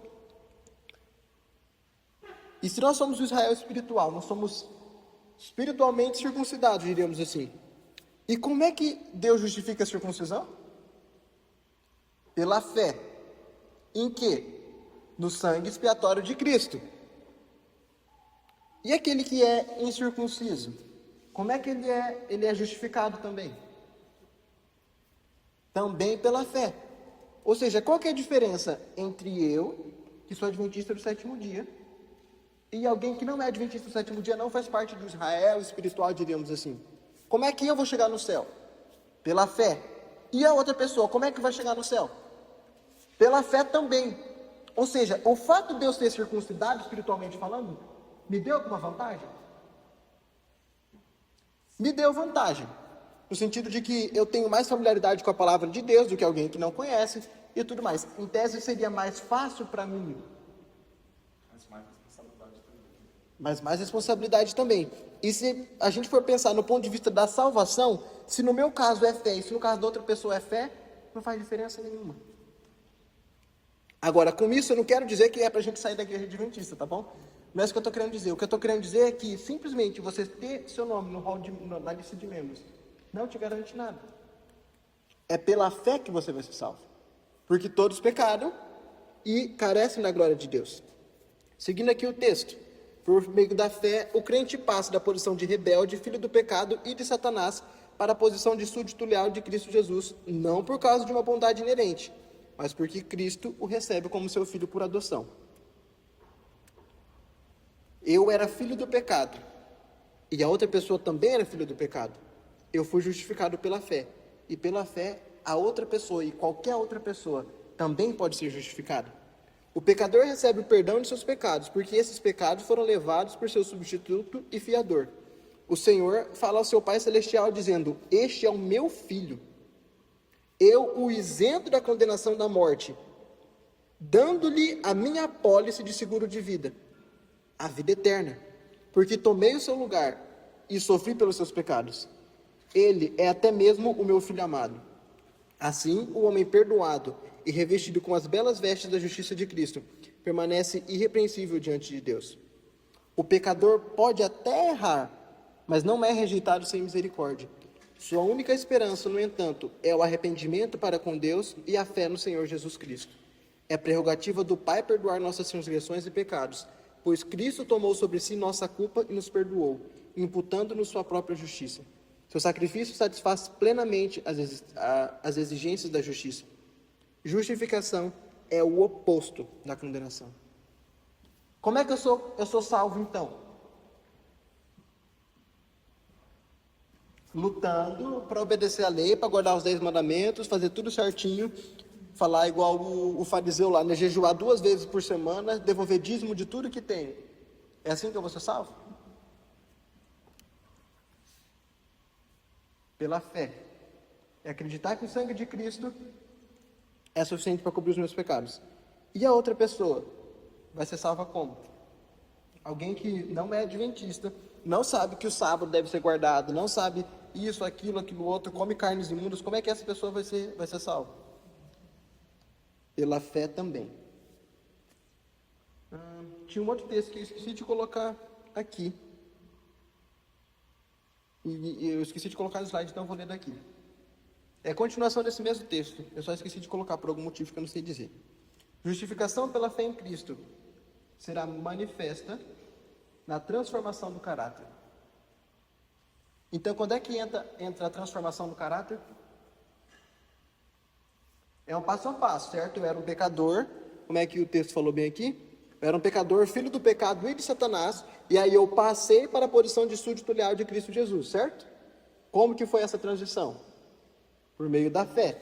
E se nós somos o Israel espiritual, nós somos espiritualmente circuncidados, diríamos assim. E como é que Deus justifica a circuncisão? Pela fé. Em quê? No sangue expiatório de Cristo. E aquele que é incircunciso? Como é que ele é justificado também? Também pela fé. Ou seja, qual que é a diferença entre eu, que sou adventista do sétimo dia, e alguém que não é adventista do sétimo dia, não faz parte do Israel espiritual, diríamos assim. Como é que eu vou chegar no céu? Pela fé. E a outra pessoa, como é que vai chegar no céu? Pela fé também. Ou seja, o fato de eu ser circuncidado, espiritualmente falando, me deu alguma vantagem? Me deu vantagem. No sentido de que eu tenho mais familiaridade com a palavra de Deus do que alguém que não conhece e tudo mais. Em tese, seria mais fácil para mim. Mas mais responsabilidade também. Mas mais responsabilidade também. E se a gente for pensar no ponto de vista da salvação, se no meu caso é fé e se no caso da outra pessoa é fé, não faz diferença nenhuma. Agora, com isso eu não quero dizer que é pra gente sair da igreja adventista, tá bom? Não é isso que eu estou querendo dizer. O que eu estou querendo dizer é que simplesmente você ter seu nome na lista de membros não te garante nada. É pela fé que você vai ser salvo. Porque todos pecaram e carecem da glória de Deus. Seguindo aqui o texto. Por meio da fé, o crente passa da posição de rebelde, filho do pecado e de Satanás, para a posição de súdito leal de Cristo Jesus, não por causa de uma bondade inerente, mas porque Cristo o recebe como seu filho por adoção. Eu era filho do pecado, e a outra pessoa também era filho do pecado. Eu fui justificado pela fé, e pela fé, a outra pessoa e qualquer outra pessoa também pode ser justificada. O pecador recebe o perdão de seus pecados, porque esses pecados foram levados por seu substituto e fiador. O Senhor fala ao seu Pai Celestial dizendo: este é o meu filho. Eu o isento da condenação da morte, dando-lhe a minha apólice de seguro de vida, a vida eterna, porque tomei o seu lugar e sofri pelos seus pecados. Ele é até mesmo o meu filho amado. Assim, o homem perdoado e revestido com as belas vestes da justiça de Cristo permanece irrepreensível diante de Deus. O pecador pode até errar, mas não é rejeitado sem misericórdia. Sua única esperança, no entanto, é o arrependimento para com Deus e a fé no Senhor Jesus Cristo. É prerrogativa do Pai perdoar nossas transgressões e pecados, pois Cristo tomou sobre si nossa culpa e nos perdoou, imputando-nos sua própria justiça. Seu sacrifício satisfaz plenamente as exigências da justiça. Justificação é o oposto da condenação. Como é que eu sou salvo então? Lutando para obedecer a lei, para guardar os 10 mandamentos, fazer tudo certinho, falar igual o fariseu lá, né? Jejuar 2 vezes por semana, devolver dízimo de tudo que tem. É assim que eu vou ser salvo? Pela fé. É acreditar que o sangue de Cristo é suficiente para cobrir os meus pecados. E a outra pessoa vai ser salva como? Alguém que não é adventista, não sabe que o sábado deve ser guardado, não sabe isso, aquilo outro, come carnes imundas. Como é que essa pessoa vai ser salva? Pela fé também. Tinha um outro texto que eu esqueci de colocar aqui. E eu esqueci de colocar no slide, então eu vou ler daqui. É a continuação desse mesmo texto. Eu só esqueci de colocar por algum motivo que eu não sei dizer. Justificação pela fé em Cristo será manifesta na transformação do caráter. Então, quando é que entra a transformação do caráter? É um passo a passo, certo? Eu era um pecador, como é que o texto falou bem aqui? Eu era um pecador, filho do pecado e de Satanás, e aí eu passei para a posição de súdito leal de Cristo Jesus, certo? Como que foi essa transição? Por meio da fé.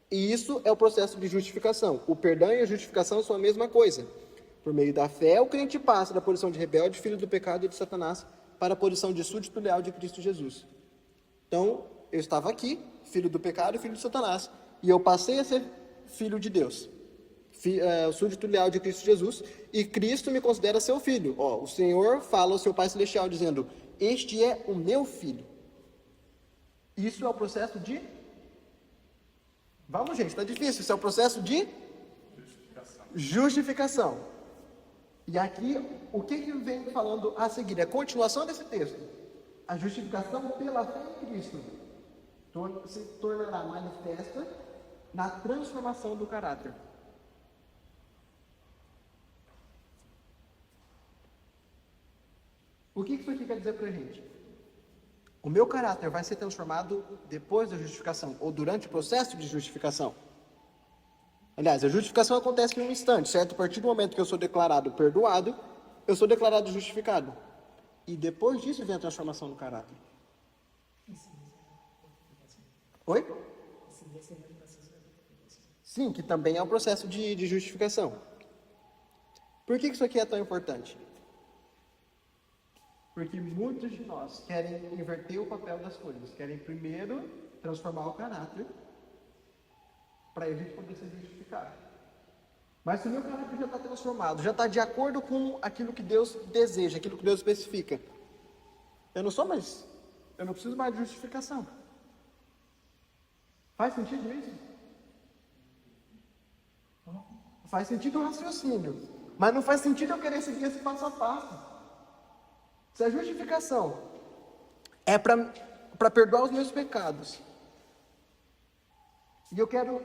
E isso é o processo de justificação. O perdão e a justificação são a mesma coisa. Por meio da fé, o crente passa da posição de rebelde, filho do pecado e de Satanás, para a posição de súdito leal de Cristo Jesus. Então, eu estava aqui, filho do pecado e filho de Satanás, e eu passei a ser filho de Deus, súdito leal de Cristo Jesus, e Cristo me considera seu filho. O Senhor fala ao seu Pai Celestial dizendo: este é o meu filho. Isso é o processo de... Vamos, gente, está difícil. Isso é o processo de justificação. E aqui, o que vem falando a seguir? É a continuação desse texto. A justificação pela fé em Cristo se tornará manifesta na transformação do caráter. O que isso aqui quer dizer para a gente? O meu caráter vai ser transformado depois da justificação, ou durante o processo de justificação. Aliás, a justificação acontece em um instante, certo? A partir do momento que eu sou declarado perdoado, eu sou declarado justificado. E depois disso vem a transformação do caráter. Oi? Sim, que também é um processo de justificação. Por que isso aqui é tão importante? Porque muitos de nós querem inverter o papel das coisas. Querem primeiro transformar o caráter para a gente poder ser justificado. Mas se o meu caráter já está transformado, já está de acordo com aquilo que Deus deseja, aquilo que Deus especifica, eu não preciso mais de justificação. Faz sentido isso? Faz sentido o raciocínio, mas não faz sentido eu querer seguir esse passo a passo. Se a justificação é para perdoar os meus pecados, e eu quero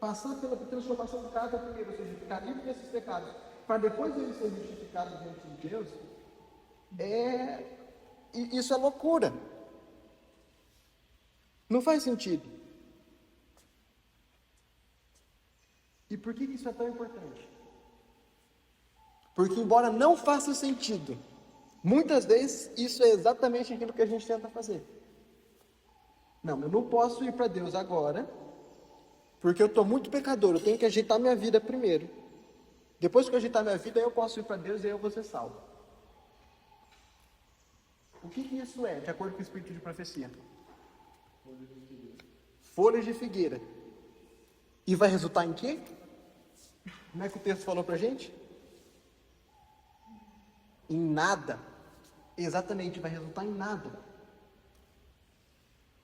passar pela transformação do caráter primeiro, ou seja, ficar livre desses pecados, para depois ele ser justificado diante de Deus, isso é loucura. Não faz sentido. E por que isso é tão importante? Porque embora não faça sentido, muitas vezes isso é exatamente aquilo que a gente tenta fazer. Não, eu não posso ir para Deus agora, porque eu estou muito pecador, eu tenho que ajeitar minha vida primeiro. Depois que eu ajeitar minha vida, eu posso ir para Deus e eu vou ser salvo. O que isso é, de acordo com o Espírito de profecia? Folhas de figueira. E vai resultar em quê? Como é que o texto falou para a gente? Em nada. Exatamente, vai resultar em nada.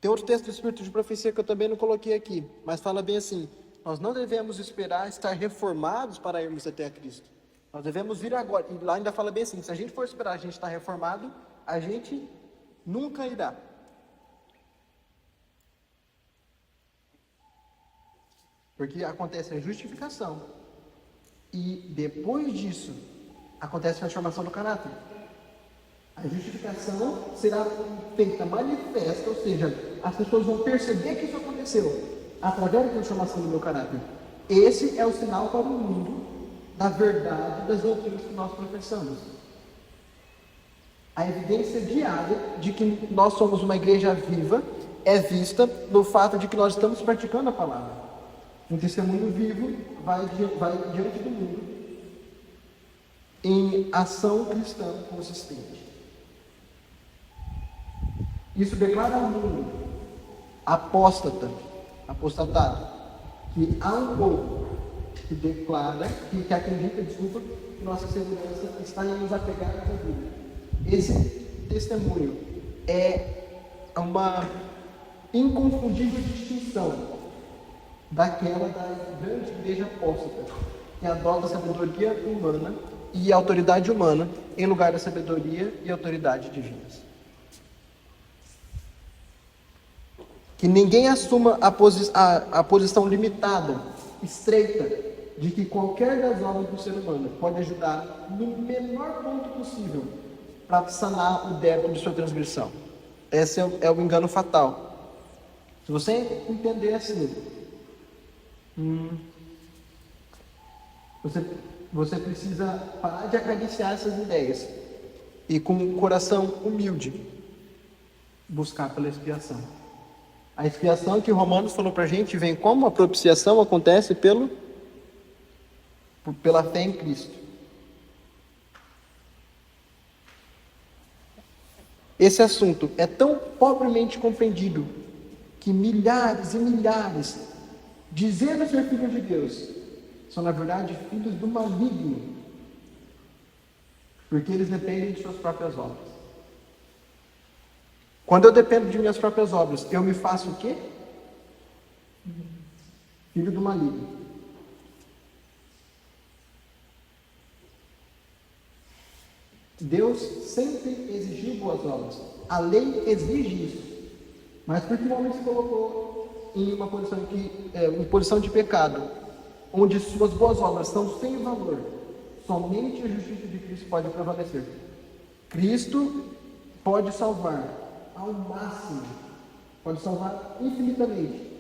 Tem outro texto do Espírito de profecia que eu também não coloquei aqui, mas fala bem assim: nós não devemos esperar estar reformados para irmos até a Cristo. Nós devemos vir agora. E lá ainda fala bem assim: se a gente for esperar a gente estar reformado, a gente nunca irá. Porque acontece a justificação. E depois disso, acontece a transformação do caráter. A justificação será feita manifesta, ou seja, as pessoas vão perceber que isso aconteceu através da transformação do meu caráter. Esse é o sinal para o mundo da verdade das doutrinas que nós professamos. A evidência diária de que nós somos uma igreja viva é vista no fato de que nós estamos praticando a palavra. Um testemunho vivo vai diante do mundo em ação cristã consistente. Isso declara ao mundo apostatado, que há um povo que declara, que acredita, que nossa segurança está em nos apegar à vida. Esse testemunho é uma inconfundível distinção daquela da grande igreja apóstata, que adota a sabedoria humana e a autoridade humana em lugar da sabedoria e autoridade divinas. Que ninguém assuma a posição limitada, estreita, de que qualquer das obras do ser humano pode ajudar no menor ponto possível para sanar o débito de sua transgressão. Esse é o engano fatal. Se você entender assim, você precisa parar de acariciar essas ideias e, com um coração humilde, buscar pela expiação. A expiação que Romanos falou para a gente vem como? A propiciação acontece pela fé em Cristo. Esse assunto é tão pobremente compreendido que milhares e milhares, dizendo ser filhos de Deus, são na verdade filhos do maligno, porque eles dependem de suas próprias obras. Quando eu dependo de minhas próprias obras, eu me faço o quê? Filho do maligno. Deus sempre exigiu boas obras. A lei exige isso. Mas porque o homem se colocou em uma posição de pecado, onde suas boas obras são sem valor, somente a justiça de Cristo pode prevalecer. Cristo pode salvar ao máximo, pode salvar infinitamente,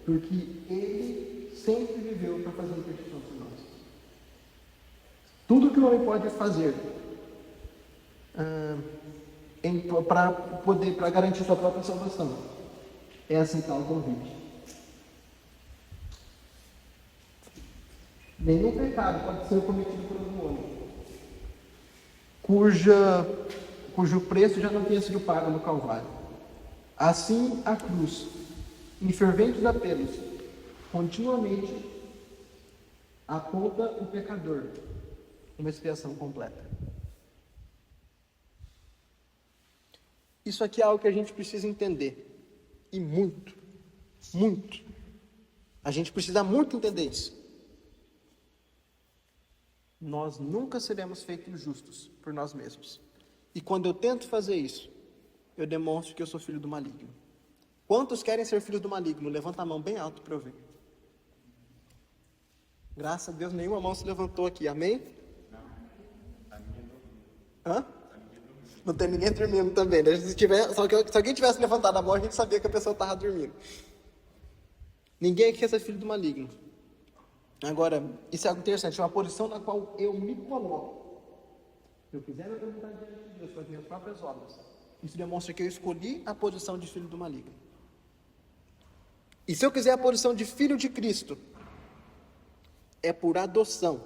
porque Ele sempre viveu para fazer intercessão por nós. Tudo que o homem pode fazer para garantir sua própria salvação. É aceitar o convite. Nenhum pecado pode ser cometido por um homem cujo preço já não tenha sido pago no Calvário. Assim, a cruz, em ferventes apelos, continuamente aponta o pecador uma expiação completa. Isso aqui é algo que a gente precisa entender. E muito, muito. A gente precisa muito entender isso. Nós nunca seremos feitos justos por nós mesmos. E quando eu tento fazer isso, eu demonstro que eu sou filho do maligno. Quantos querem ser filhos do maligno? Levanta a mão bem alto para eu ver. Graças a Deus, nenhuma mão se levantou aqui. Amém? Hã? Não tem ninguém dormindo também, né? Se alguém tivesse levantado a mão, a gente sabia que a pessoa estava dormindo. Ninguém aqui quer ser filho do maligno. Agora, isso é algo interessante, é uma posição na qual eu me coloco. Se eu quiser me levantar diante de Deus com as minhas próprias obras, isso demonstra que eu escolhi a posição de filho do maligno. E se eu quiser a posição de filho de Cristo, é por adoção.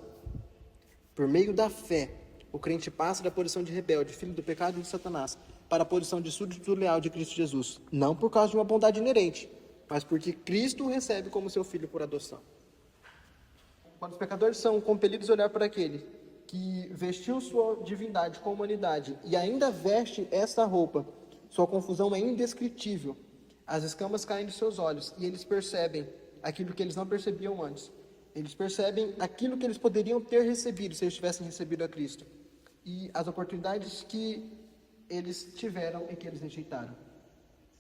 Por meio da fé, o crente passa da posição de rebelde, filho do pecado e de Satanás, para a posição de súdito leal de Cristo Jesus. Não por causa de uma bondade inerente, mas porque Cristo o recebe como seu filho por adoção. Quando os pecadores são compelidos a olhar para aquele que vestiu sua divindade com a humanidade e ainda veste essa roupa, sua confusão é indescritível. As escamas caem dos seus olhos e eles percebem aquilo que eles não percebiam antes. Eles percebem aquilo que eles poderiam ter recebido se eles tivessem recebido a Cristo. E as oportunidades que eles tiveram e que eles rejeitaram.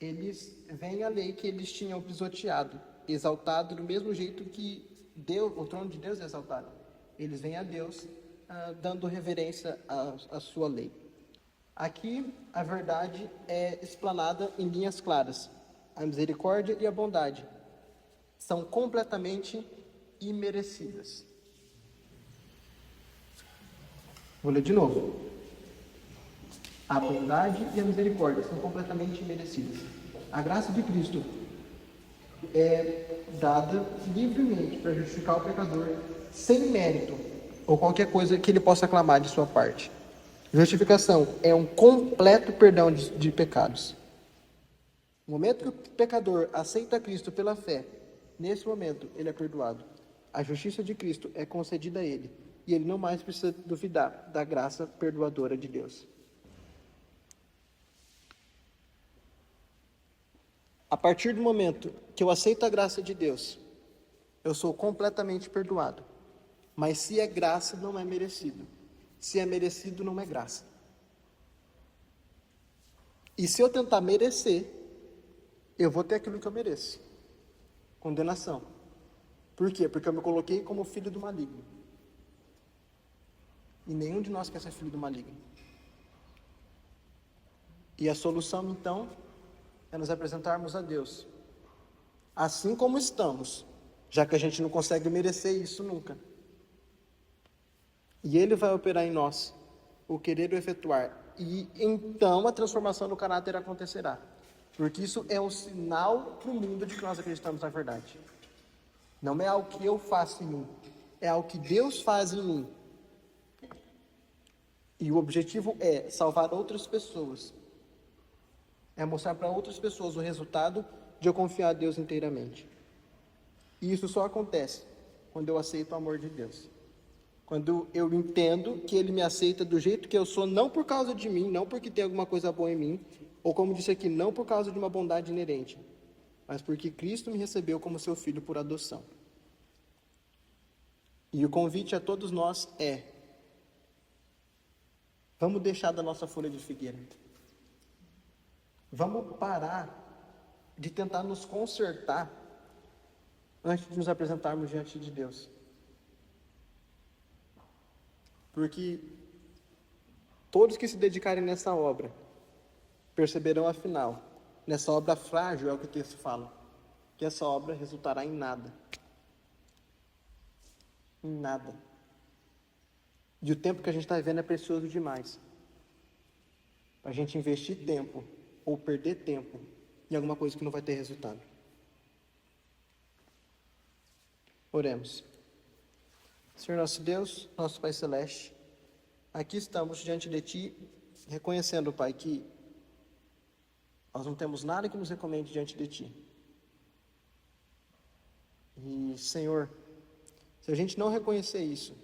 Eles veem a lei que eles tinham pisoteado, exaltado do mesmo jeito que Deus, o trono de Deus é exaltado. Eles veem a Deus dando reverência à sua lei. Aqui a verdade é explanada em linhas claras. A misericórdia e a bondade são completamente imerecidas. Vou ler de novo. A bondade e a misericórdia são completamente imerecidas. A graça de Cristo é dada livremente para justificar o pecador sem mérito ou qualquer coisa que ele possa clamar de sua parte. Justificação é um completo perdão de pecados. No momento que o pecador aceita Cristo pela fé, nesse momento ele é perdoado. A justiça de Cristo é concedida a ele e ele não mais precisa duvidar da graça perdoadora de Deus. A partir do momento que eu aceito a graça de Deus, eu sou completamente perdoado. Mas se é graça, não é merecido. Se é merecido, não é graça. E se eu tentar merecer, eu vou ter aquilo que eu mereço. Condenação. Por quê? Porque eu me coloquei como filho do maligno. E nenhum de nós quer ser filho do maligno. E a solução, então, é nos apresentarmos a Deus assim como estamos, já que a gente não consegue merecer isso nunca. E Ele vai operar em nós o querer o efetuar. E então a transformação do caráter acontecerá. Porque isso é um sinal para o mundo de que nós acreditamos na verdade. Não é algo que eu faço em mim, é algo que Deus faz em mim. E o objetivo é salvar outras pessoas. É mostrar para outras pessoas o resultado de eu confiar a Deus inteiramente. E isso só acontece quando eu aceito o amor de Deus. Quando eu entendo que Ele me aceita do jeito que eu sou, não por causa de mim, não porque tem alguma coisa boa em mim, ou como disse aqui, não por causa de uma bondade inerente, mas porque Cristo me recebeu como seu filho por adoção. E o convite a todos nós é: vamos deixar da nossa folha de figueira. Vamos parar de tentar nos consertar antes de nos apresentarmos diante de Deus. Porque todos que se dedicarem nessa obra perceberão, afinal, nessa obra frágil, é o que o texto fala, que essa obra resultará em nada. Em nada. E o tempo que a gente está vivendo é precioso demais para a gente investir tempo ou perder tempo em alguma coisa que não vai ter resultado. Oremos. Senhor nosso Deus, nosso Pai Celeste, aqui estamos diante de Ti, reconhecendo, Pai, que nós não temos nada que nos recomende diante de Ti. E, Senhor, se a gente não reconhecer isso,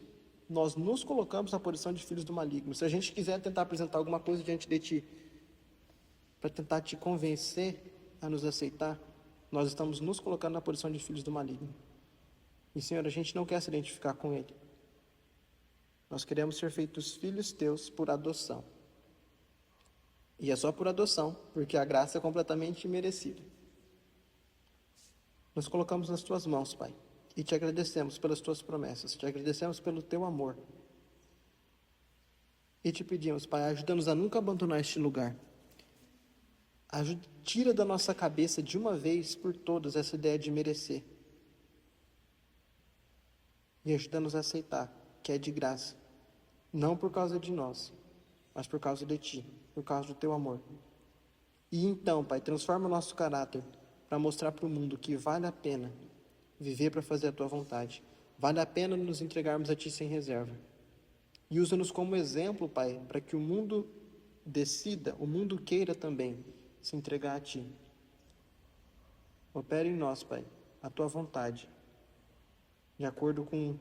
nós nos colocamos na posição de filhos do maligno. Se a gente quiser tentar apresentar alguma coisa diante de Ti, para tentar Te convencer a nos aceitar, nós estamos nos colocando na posição de filhos do maligno. E, Senhor, a gente não quer se identificar com Ele. Nós queremos ser feitos filhos Teus por adoção. E é só por adoção, porque a graça é completamente imerecida. Nos colocamos nas Tuas mãos, Pai, e Te agradecemos pelas Tuas promessas, Te agradecemos pelo Teu amor. E Te pedimos, Pai, ajuda-nos a nunca abandonar este lugar. Tira da nossa cabeça de uma vez por todas essa ideia de merecer. E ajuda-nos a aceitar que é de graça, não por causa de nós, mas por causa de Ti, por causa do Teu amor. E então, Pai, transforma o nosso caráter para mostrar para o mundo que vale a pena viver para fazer a Tua vontade. Vale a pena nos entregarmos a Ti sem reserva. E usa-nos como exemplo, Pai, para que o mundo decida, o mundo queira também se entregar a Ti. Opera em nós, Pai, a Tua vontade, de acordo com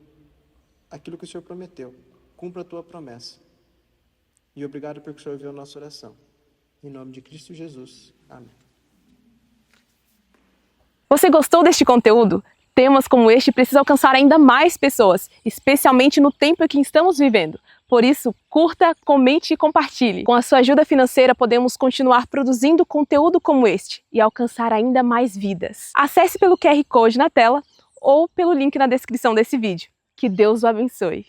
aquilo que o Senhor prometeu. Cumpra a Tua promessa. E obrigado porque o Senhor ouviu a nossa oração. Em nome de Cristo Jesus. Amém. Você gostou deste conteúdo? Temas como este precisam alcançar ainda mais pessoas, especialmente no tempo em que estamos vivendo. Por isso, curta, comente e compartilhe. Com a sua ajuda financeira, podemos continuar produzindo conteúdo como este e alcançar ainda mais vidas. Acesse pelo QR Code na tela ou pelo link na descrição desse vídeo. Que Deus o abençoe.